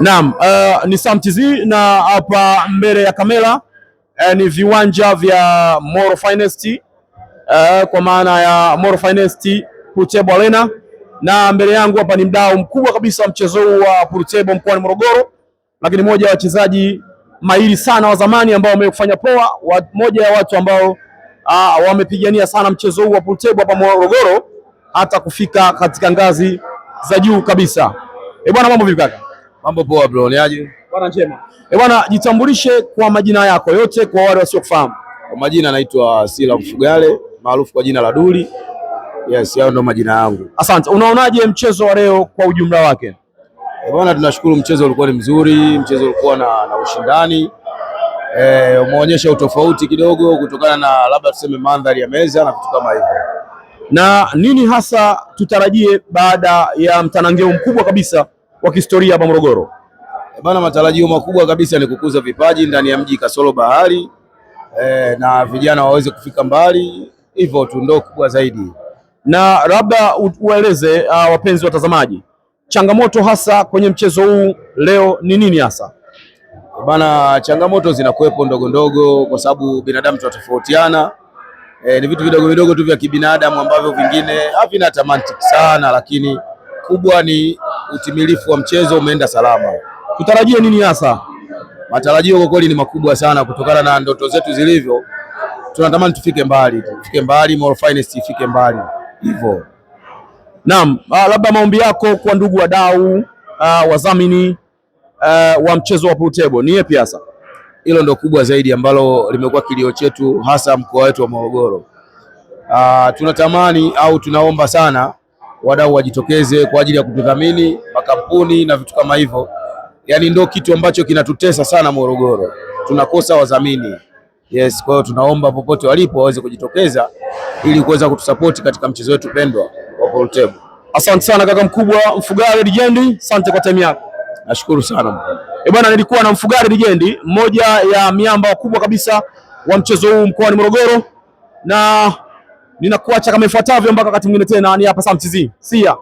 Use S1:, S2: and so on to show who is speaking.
S1: Naam, ni Sam TZ na hapa mbele ya kamera ni viwanja vya Moro Finest, kwa maana ya Moro Finest Pool Table Arena, na mbele yangu hapa ni mdau mkubwa kabisa mchezo huu wa pool table mkoani Morogoro, lakini moja ya wachezaji mahiri sana wa zamani ambao wamefanya poa, moja ya watu ambao wamepigania sana mchezo huu wa pool table hapa Morogoro hata kufika katika ngazi za juu kabisa. Bwana, mambo vipi kaka?
S2: Mambo poa bro, ni aje?
S1: Bwana njema. Bwana, jitambulishe kwa majina yako yote kwa wale wasiokufahamu.
S2: Kwa majina naitwa Sila Mfugale, maarufu kwa jina la Duli. Yes, hao ndo majina yangu.
S1: Asante. Unaonaje mchezo wa leo kwa ujumla wake?
S2: Bwana, tunashukuru, mchezo ulikuwa ni mzuri, mchezo ulikuwa na ushindani. Umeonyesha utofauti kidogo kutokana na labda tuseme mandhari ya meza na vitu kama hivyo.
S1: Na nini hasa tutarajie baada ya mtanangeo mkubwa kabisa wa kihistoria hapa Morogoro?
S2: Bwana, matarajio makubwa kabisa ni kukuza vipaji ndani ya mji kasoro bahari, na vijana waweze kufika mbali, hivyo tu ndio kubwa zaidi.
S1: Na labda ueleze wapenzi watazamaji, changamoto hasa kwenye mchezo huu leo ni nini hasa?
S2: Bwana, changamoto zinakuwepo ndogo ndogo kwa sababu binadamu tunatofautiana. Ni vitu vidogo vidogo tu vya kibinadamu ambavyo vingine havina tamantik sana, lakini kubwa ni utimilifu wa mchezo umeenda salama.
S1: Tutarajie nini hasa?
S2: Matarajio kwa kweli ni makubwa sana kutokana na ndoto zetu zilivyo. Tunatamani tufike mbali, Moro Finest ifike mbali hivyo.
S1: Naam, labda maombi yako kwa ndugu wadau, wadhamini wa mchezo wa pool table ni yapi hasa?
S2: Hilo ndo kubwa zaidi ambalo limekuwa kilio chetu hasa mkoa wetu wa Morogoro. Tunatamani au tunaomba sana wadau wajitokeze kwa ajili ya kutudhamini, makampuni na vitu kama hivyo. Yaani ndo kitu ambacho kinatutesa sana Morogoro, tunakosa wadhamini. Yes, kwa hiyo tunaomba popote walipo waweze kujitokeza ili kuweza kutusapoti katika mchezo wetu pendwa wa pool table.
S1: Asante sana kaka mkubwa Mfugale Legendi, asante kwa time yako.
S2: Nashukuru sana.
S1: Bwana, nilikuwa na Mfugale Legendi, mmoja ya miamba wakubwa kabisa wa mchezo huu mkoani Morogoro, na ninakuacha kama ifuatavyo mpaka wakati mwingine tena. Ni hapa Sam TZ. See ya.